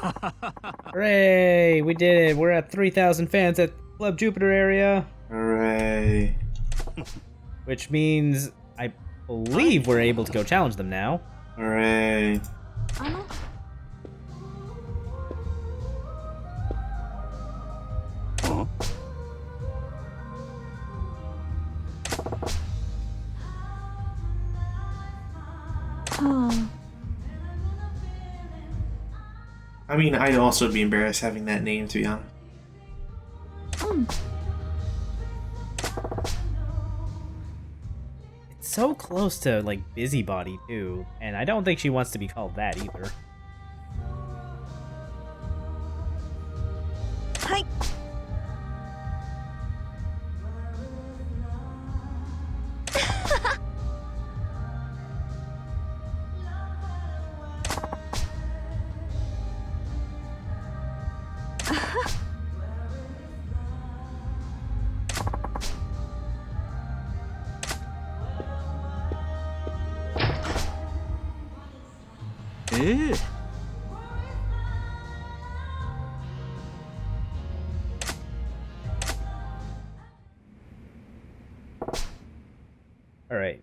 Hooray! We did it! We're at 3,000 fans at Club Jupiter area. Hooray. Which means I believe we're able to go challenge them now. Hooray. I mean, I'd also be embarrassed having that name, to be honest. It's so close to, like, Busybody, too. And I don't think she wants to be called that, either. Hi. Alright.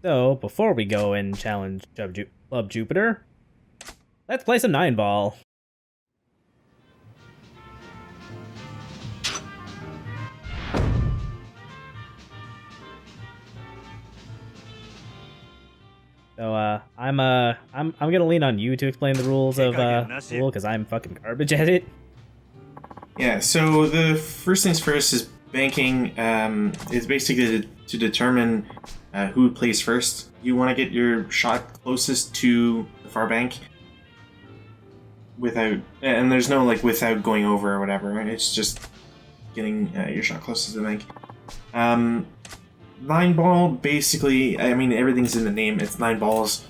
So, before we go and challenge Club Jupiter, let's play some 9-ball. So, I'm gonna lean on you to explain the rules of Rule, because I'm fucking garbage at it. Yeah, so the first things first is banking is basically to determine who plays first. You want to get your shot closest to the far bank without, and there's no like without going over or whatever. It's just getting your shot closest to the bank. 9-ball, basically, I mean, everything's in the name. It's 9 balls.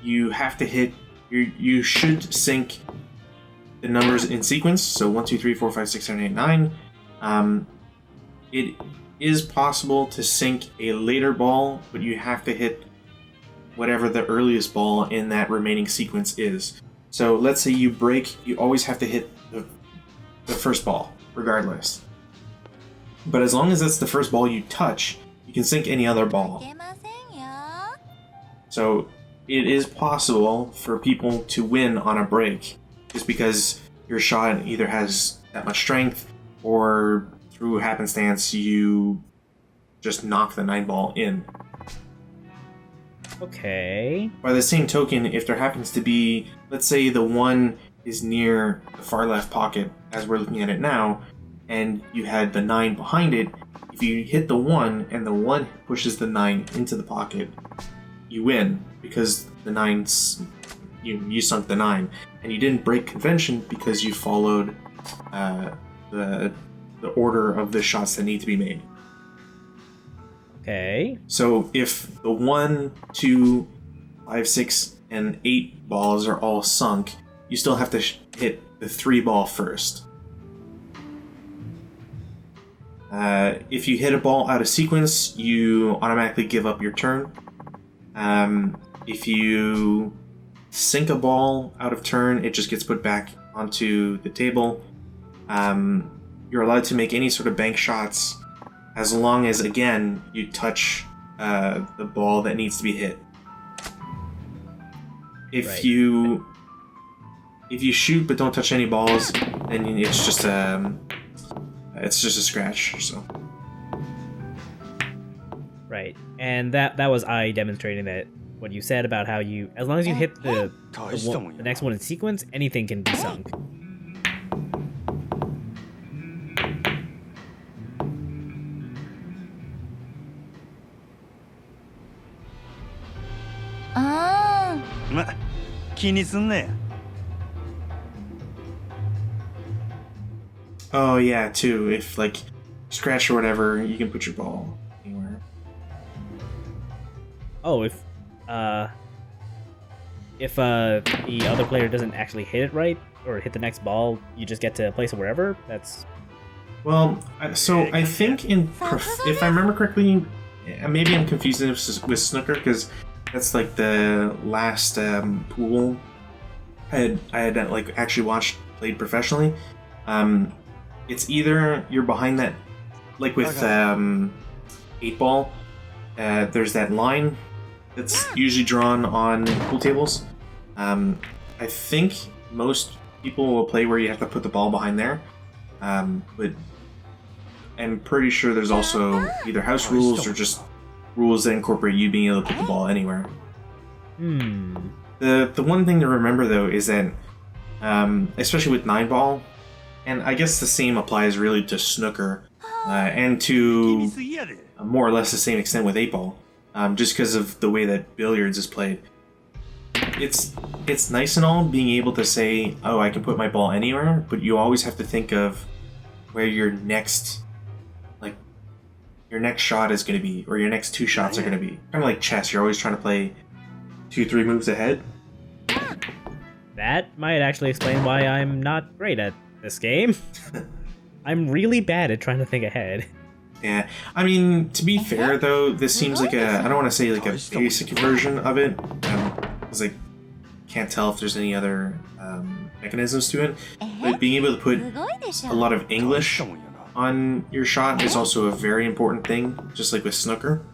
You have to hit. You should sink the numbers in sequence. So 1, 2, 3, 4, 5, 6, 7, 8, 9. It is possible to sink a later ball, but you have to hit whatever the earliest ball in that remaining sequence is. So let's say you break, you always have to hit the first ball, regardless. But as long as it's the first ball you touch, you can sink any other ball. So it is possible for people to win on a break, just because your shot either has that much strength, or through happenstance you just knock the 9-ball in. Okay. By the same token, if there happens to be, let's say the 1 is near the far left pocket, as we're looking at it now, and you had the 9 behind it, if you hit the 1 and the 1 pushes the 9 into the pocket, you win, because the 9's, you sunk the 9, and you didn't break convention because you followed the order of the shots that need to be made. Okay. So if the 1, 2, 5, 6, and 8 balls are all sunk, you still have to hit the 3 ball first. If you hit a ball out of sequence, you automatically give up your turn. If you sink a ball out of turn, it just gets put back onto the table. You're allowed to make any sort of bank shots as long as, again, you touch the ball that needs to be hit. If you shoot but don't touch any balls, then it's just a scratch. So. Right, and that was I demonstrating that what you said about how you, as long as you hit the next one in sequence, anything can be sunk. Oh yeah, too. If like scratch or whatever, you can put your ball anywhere. Oh, if the other player doesn't actually hit it right or hit the next ball, you just get to place it wherever. That's well. So I think if I remember correctly, maybe I'm confusing this with snooker because that's like the last pool I had like actually played professionally. It's either you're behind that, like with 8 ball. There's that line that's usually drawn on pool tables. I think most people will play where you have to put the ball behind there. But I'm pretty sure there's also either house rules or just rules that incorporate you being able to put the ball anywhere. The one thing to remember though is that, especially with 9-ball, and I guess the same applies really to snooker, and to more or less the same extent with 8-ball, just because of the way that billiards is played. It's nice and all being able to say, oh, I can put my ball anywhere, but you always have to think of where your next shot is going to be, or your next 2 shots are going to be. Kind of like chess, you're always trying to play 2-3 moves ahead. That might actually explain why I'm not great at this game. I'm really bad at trying to think ahead. Yeah, I mean, to be fair though, this seems like I don't want to say like a basic version of it, because I can't tell if there's any other mechanisms to it, but being able to put a lot of English on your shot is also a very important thing, just like with snooker.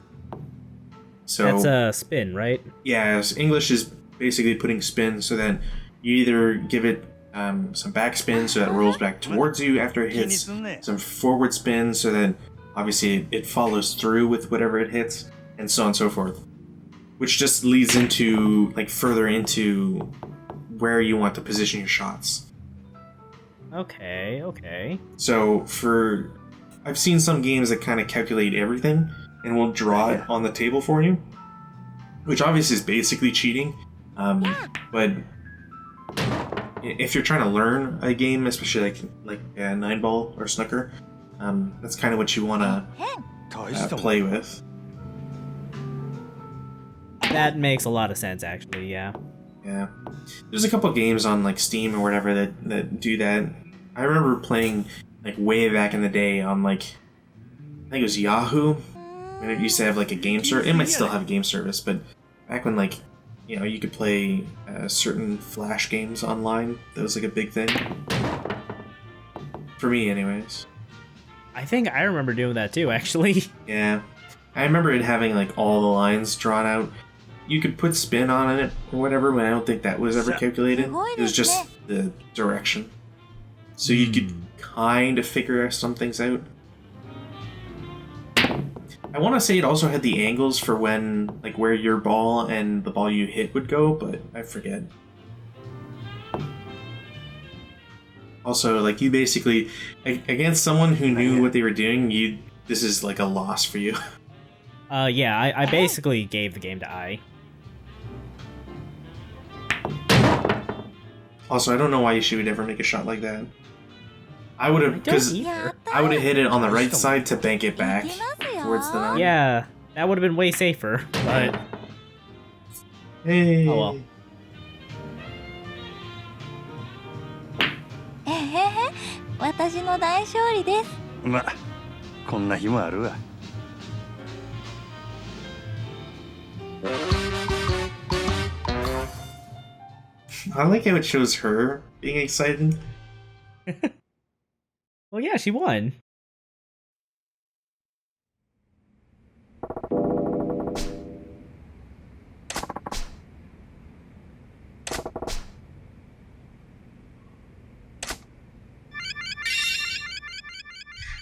So that's a spin, right? Yeah, English is basically putting spin so that you either give it some backspin so that it rolls back towards you after it hits, some forward spin so that obviously it follows through with whatever it hits, and so on and so forth. Which just leads into, like, further into where you want to position your shots. Okay. So I've seen some games that kind of calculate everything and will draw it on the table for you, which obviously is basically cheating. But if you're trying to learn a game, especially like 9-ball or snooker, that's kind of what you want to play with. That makes a lot of sense, actually. Yeah. Yeah, there's a couple games on like Steam or whatever that do that. I remember playing like way back in the day on like, I think it was Yahoo, and it used to have like a game service. It might still have a game service, but back when like, you know, you could play certain Flash games online, that was like a big thing for me, anyways. I think I remember doing that too, actually. Yeah, I remember it having like all the lines drawn out. You could put spin on it or whatever, but I don't think that was ever calculated. It was just the direction. So you could kind of figure some things out. I want to say it also had the angles for when, like, where your ball and the ball you hit would go, but I forget. Also, like, you basically, against someone who knew what they were doing, this is like a loss for you. Yeah, I basically gave the game to I. Also, I don't know why she would ever make a shot like that. I would have, because I would have hit it on the right side to bank it back towards the 9. Yeah, that would have been way safer, but... Hey. Oh well. 私の大勝利です。ま、こんな日もあるわ。I like how it shows her being excited. Well, yeah, she won.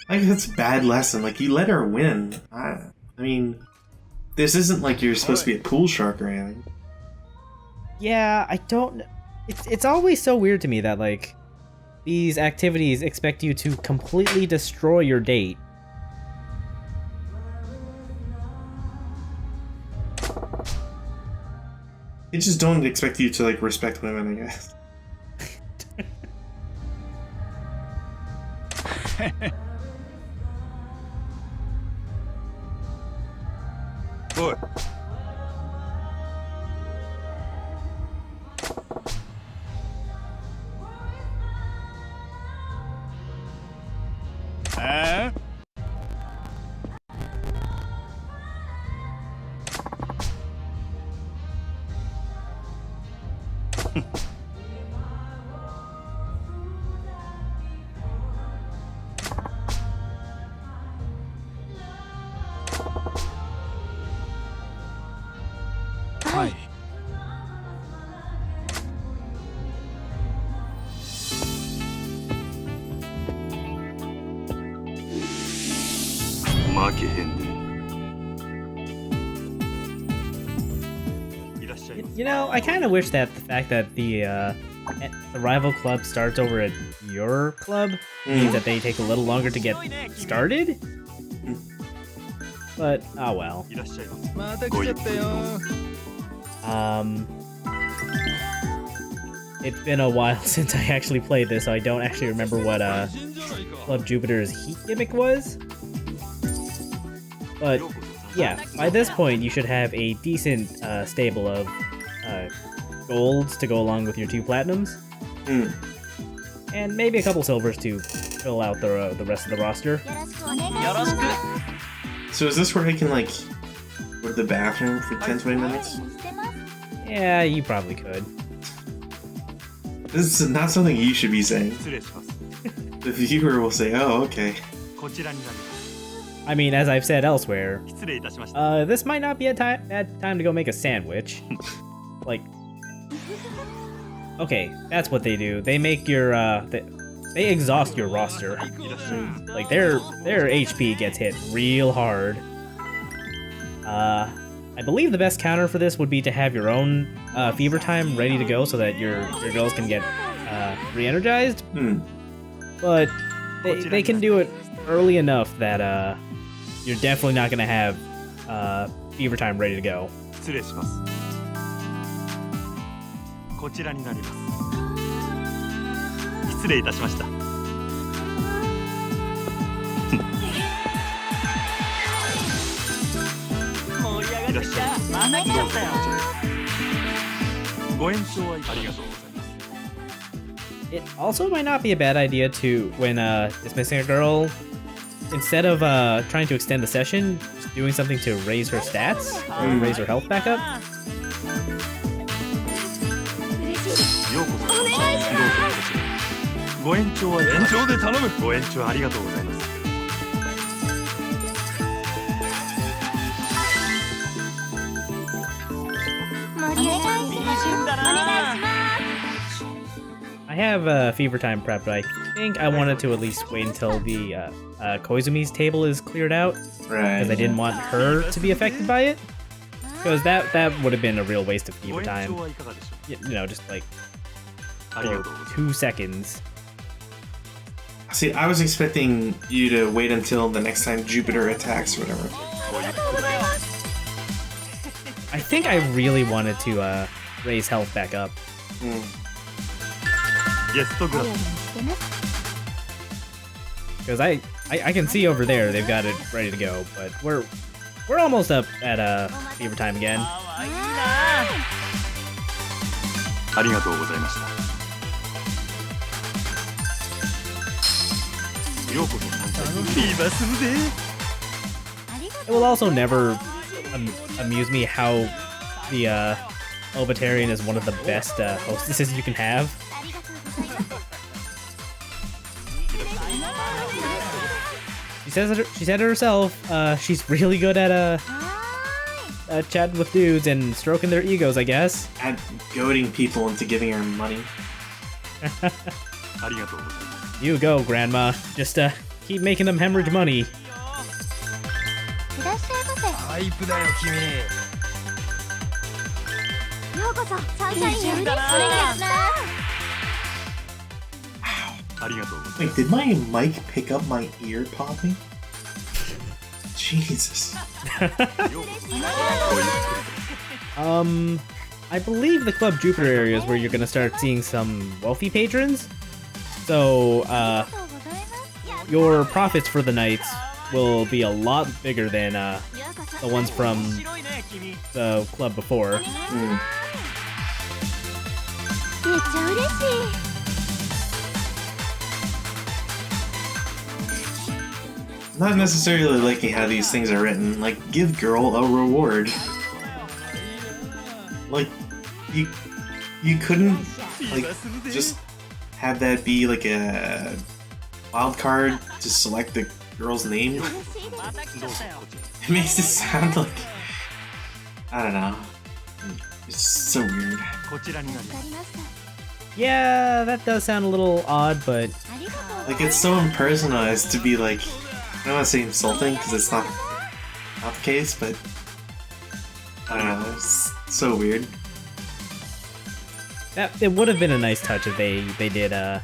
Like, that's a bad lesson. Like, you let her win. I mean, this isn't like you're supposed to be a pool shark or anything. Yeah, I don't... It's always so weird to me that, like, these activities expect you to completely destroy your date. They just don't expect you to, like, respect women, I guess.おい。ああ。負けへんで。いらっしゃいませ。 You know, I kind of wish that the fact that the rival club starts over at your club means that they take a little longer to get started. But oh well. いらっしゃいませ。また来ちゃったよ。 It's been a while since I actually played this, so I don't actually remember what Club Jupiter's heat gimmick was. But yeah, by this point you should have a decent stable of golds to go along with your 2 platinums, and maybe a couple silvers to fill out the rest of the roster. よろしくお願いします。 So is this where I can, like, go to the bathroom for 10-20 minutes? してます。 Yeah, you probably could. This is not something you should be saying. 失礼します。 The viewer will say, oh, okay. こちらになります。 I mean, as I've said elsewhere, 失礼いたしました。 this might not be a bad time to go make a sandwich. Like, okay, that's what they do. They make your they exhaust your roster. いらっしゃいませ。 Like their HP gets hit real hard. I believe the best counter for this would be to have your own fever time ready to go so that your girls can get re-energized. But they can do it early enough that you're definitely not gonna have fever time ready to go. 失礼します。こちらになります。失礼いたしました。いらっしゃいませ。また来ちゃったよ。ご延長はありがとうございます。 It also might not be a bad idea to, when dismissing a girl, instead of trying to extend the session, just doing something to raise her stats, or raise her health back up. ようこそ。どうぞこちら。ご延長は延長で頼む。ご延長ありがとうございます。 お願いします。お願いします。 I have fever time prepped, but I think I wanted to at least wait until the Koizumi's table is cleared out, Right. because I didn't want her to be affected by it. Because that would have been a real waste of ご fever 延 time. 長はいかがでしょ You know, just like う。ありが for とうございます。 2 seconds. See, I was expecting you to wait until the next time Jupiter attacks or whatever. I think I really wanted to raise health back up. ゲストグラス。 Because I can see over there they've got it ready to go, but we're almost up at fever time again. ありがとうございました。ようこそ参加リバするぜ。 It will also never amuse me how the Obitarian is one of the best hostesses you can have. She said it herself. She's really good at chatting with dudes and stroking their egos, I guess. At goading people into giving her money. ありがとうございます。 You go, Grandma. Just keep making them hemorrhage money. いらっしゃいませ。タイプだよ君。ようこそサンシャインへ。お願いします。ありがとうございます。 Wait, did my mic pick up my ear popping? Jesus. ようこそ。 I believe the Club Jupiter area is where you're gonna start seeing some wealthy patrons. So, ありがとうございます。 your profits for the nights will be a lot bigger than ようこそ。 the ones from the club before. めっちゃ嬉しい。 Not necessarily liking how these things are written. Like, give girl a reward. Like, you couldn't, like, just have that be like a wild card to select the girl's name. どうぞこちら。 It makes it sound like, I don't know. It's so weird. こちらになります。 Yeah, that does sound a little odd, but ありがとう。 Like, it's so impersonalized to be like, I don't want to say insulting because it's not the case, but I don't know. It's so weird. It would have been a nice touch if they did have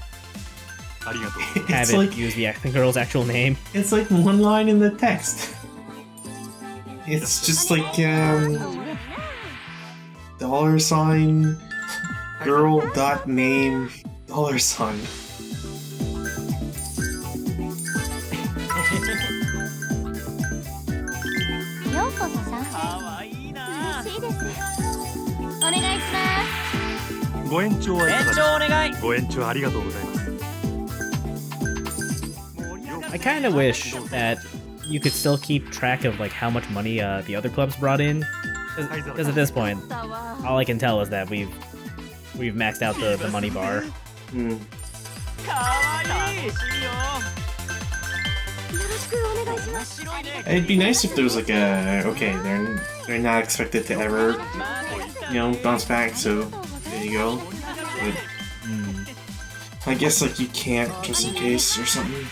It's it like use the girl's actual name. it's like one line in the text. It's just like $, girl dot name $. ようこそ参加嬉しいですお願いしますご延長はいかがですか。ご延長ありがとうございます。 I kind of wish that you could still keep track of like how much money the other clubs brought in, because at this point, all I can tell is that we've maxed out the money bar. Hmm. よろしくお願いします It'd be nice if there was like a okay, they're not expected to ever, bounce back. So there you go. But, I guess like you can't just in case or something.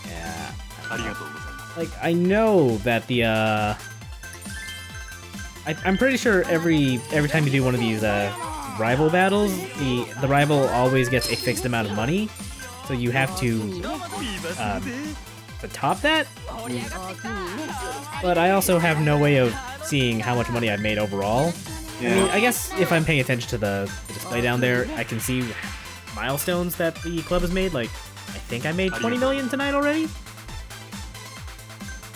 Yeah. ありがとうございます。 Like I know that the I'm pretty sure every time you do one of these rival battles, the rival always gets a fixed amount of money, so you have to top that. But I also have no way of seeing how much money I've made overall. I mean, I guess if I'm paying attention to the display down there, I can see milestones that the club has made. Like, I think I made 20 million tonight already.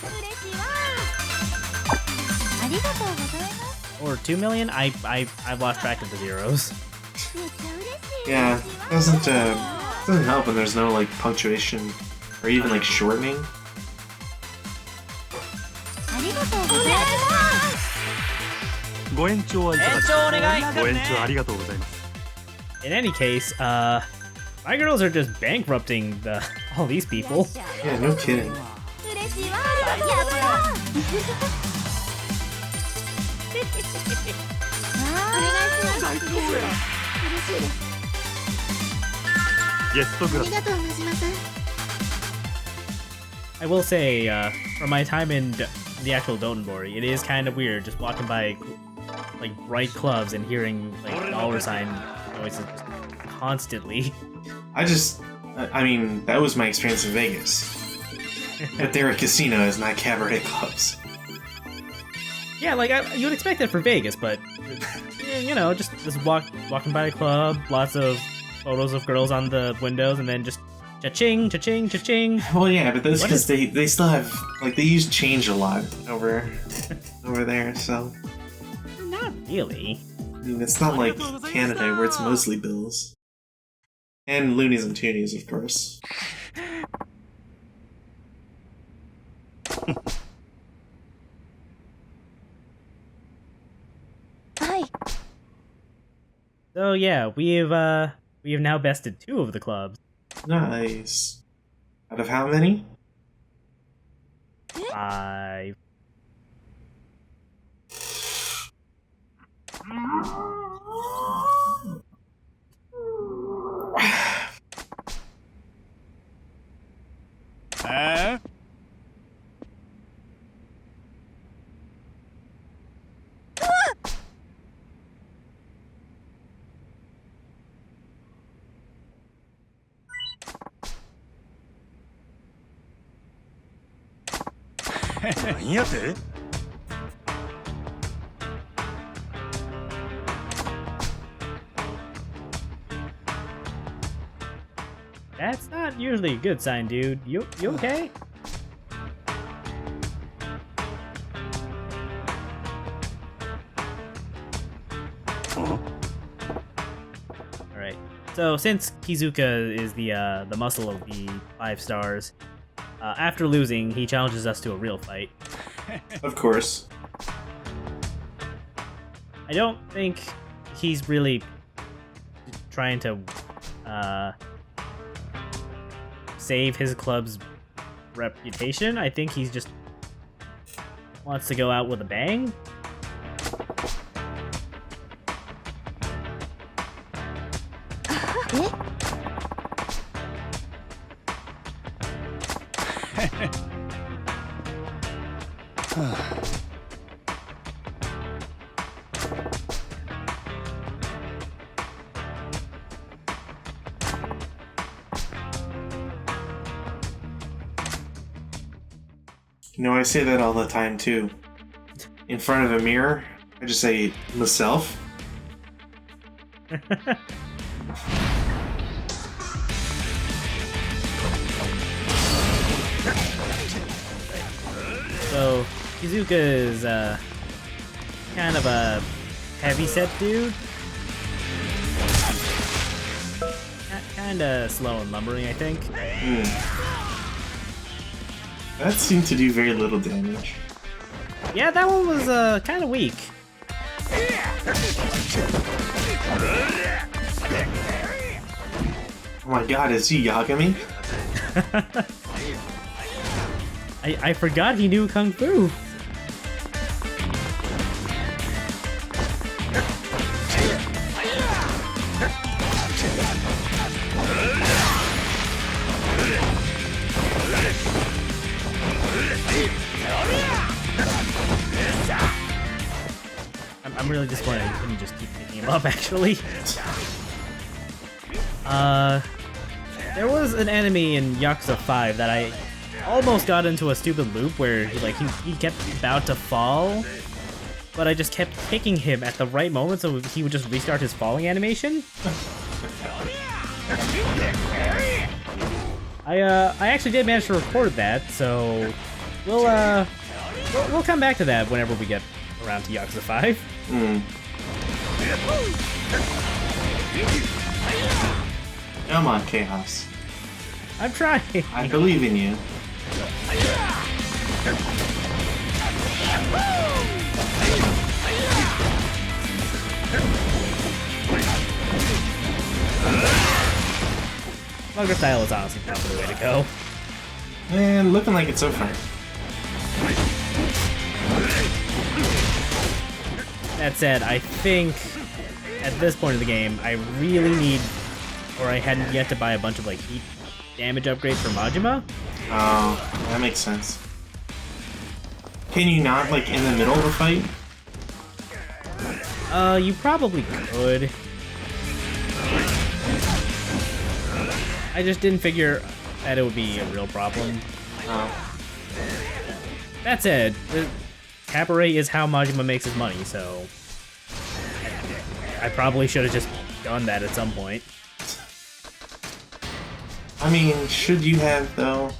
嬉しいわありがとうございます Or 2 million? I've lost track of the zeros. めっちゃ嬉しい Yeah, doesn't help when there's no like punctuation or even like shortening. ありがとうございますご延長はいかがですか。ご延長ありがとうございます。 In any case, my girls are just bankrupting all these people. Yeah, no kidding. 嬉しいわやったお願いします嬉しいですゲストグラス。ありがとう真島さん I will say, from my time in the actual Dotonbori, it is kind of weird just walking by like bright clubs and hearing like $ noises just constantly. I mean, that was my experience in Vegas. But there are casinos, not cabaret clubs. Yeah, like you would expect that for Vegas, but just walking by a club, lots of photos of girls on the windows, and then just cha-ching, cha-ching, cha-ching. Well, yeah, but that's because they still have like they use change a lot over there. So Not really. I mean, it's not like Canada where it's mostly bills and loonies and toonies, of course.はい So yeah, we have now bested 2 of the clubs. Nice. Out of how many? 5. What? 何やて? That's not usually a good sign, dude. You okay? Alright. So since Kizuka is the muscle of the 5 stars, after losing, he challenges us to a real fight. Of course. I don't think he's really trying to save his club's reputation. I think he's just wants to go out with a bang. You know, I say that all the time too. In front of a mirror, I just say myself. So, Kizuka is kind of a heavy-set dude. Kinda slow and lumbering, I think. That seemed to do very little damage. Yeah, that one was kind of weak. Oh my god, is he Yagami? I forgot he knew Kung Fu. I'm really disappointed I couldn't just keep picking him up, actually. There was an enemy in Yakuza 5 that I almost got into a stupid loop where he kept about to fall, but I just kept kicking him at the right moment so he would just restart his falling animation. I actually did manage to record that, so we'll come back to that whenever we get around to Yakuza 5. Come on, Chaos. I'm trying. I believe in you. Longer style is honestly probably the way to go. And looking like it so far. That said, I think at this point of the game, I really need, or I hadn't yet to buy a bunch of heat damage upgrades for Majima. Oh, that makes sense. Can you not, in the middle of a fight? You probably could. I just didn't figure that it would be a real problem. Oh. That said, Cabaret is how Majima makes his money, so I probably should have just done that at some point. I mean, should you have, though?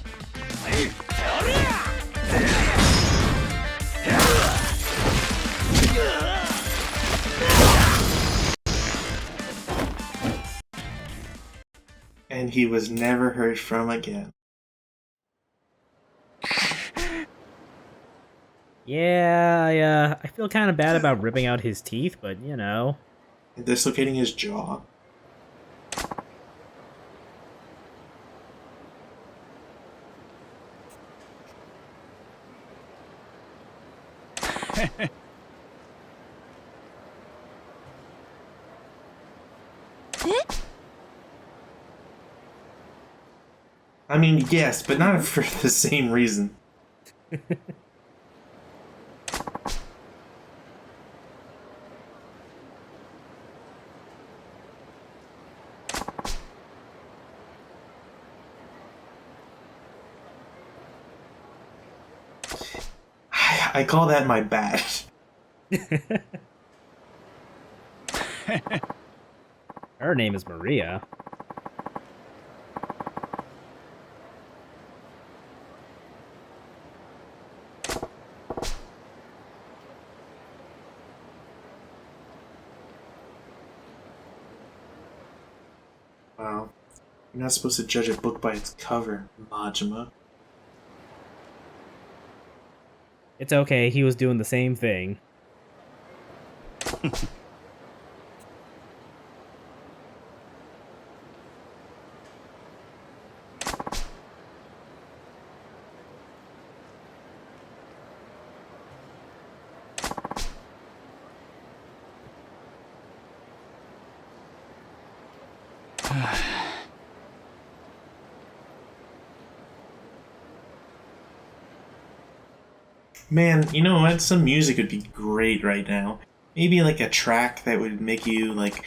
And he was never heard from again. Yeah, I feel kind of bad about ripping out his teeth, but you know. And dislocating his jaw. I mean, yes, but not for the same reason. I call that my bat. Her name is Maria. Wow. You're not supposed to judge a book by its cover, Majima. It's okay, he was doing the same thing. Man, you know what? Some music would be great right now. Maybe like a track that would make you like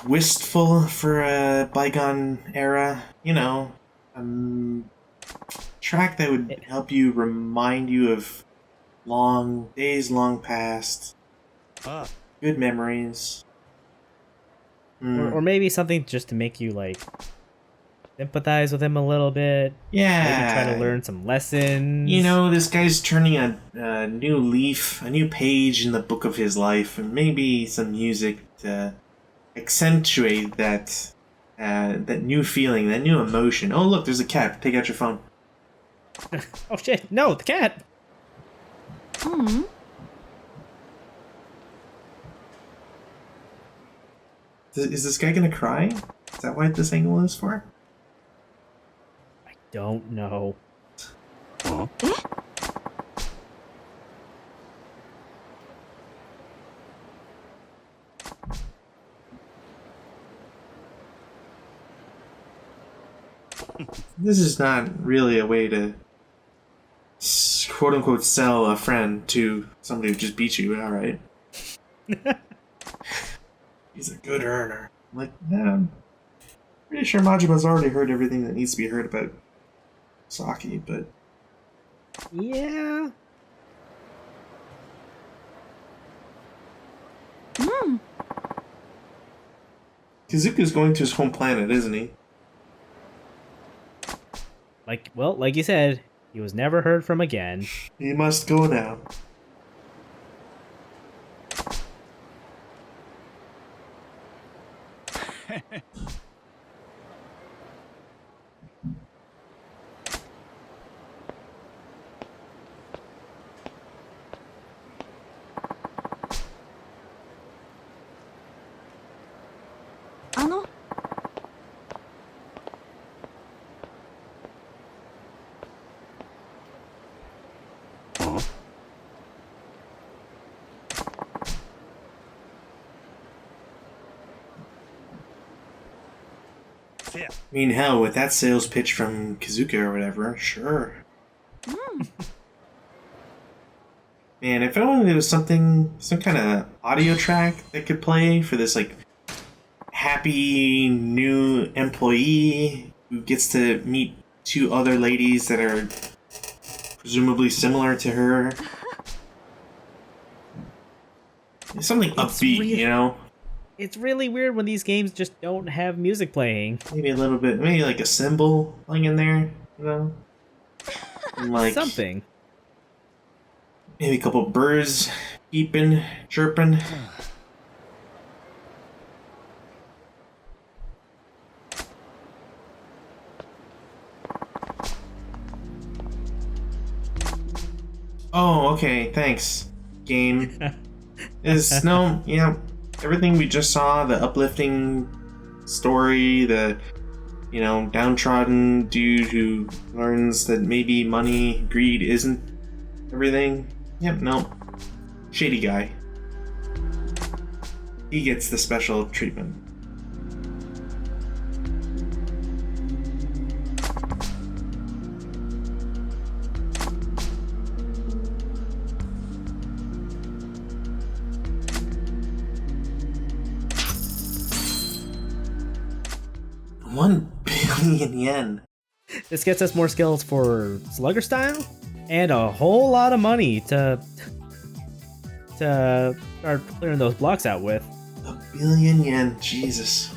wistful for a bygone era. You know, track that would help you remind you of long days long past, good memories. Or maybe something just to make you like sympathize with him a little bit. Yeah. Maybe try to learn some lessons. You know, this guy's turning a new leaf, a new page in the book of his life, and maybe some music to accentuate that that new feeling, that new emotion. Oh, look, there's a cat. Take out your phone. Oh shit! No, the cat. Is this guy gonna cry? Is that what this angle is for? I don't know. This is not really a way to quote unquote sell a friend to somebody who just beat you, alright? He's a good earner. I'm like, yeah, I'm pretty sure Majima's already heard everything that needs to be heard about Saki, but... Yeah. Kazuka's going to his home planet, isn't he? Like you said, he was never heard from again. He must go now. I mean, hell, with that sales pitch from Kazuka or whatever, sure. Man, if only there was some kind of audio track that could play for this, like, happy new employee who gets to meet two other ladies that are presumably similar to her. Something upbeat, you know? It's really weird when these games just don't have music playing. Maybe a little bit, maybe like a cymbal playing in there, you know? And like something. Maybe a couple birds peeping, chirping. Oh, okay, thanks, game. Everything we just saw, the uplifting story, the, you know, downtrodden dude who learns that maybe money, greed isn't everything. Yep, no. Shady guy. He gets the special treatment. $1 billion. This gets us more skills for Slugger style, and a whole lot of money to start clearing those blocks out with. $1 billion yen, Jesus.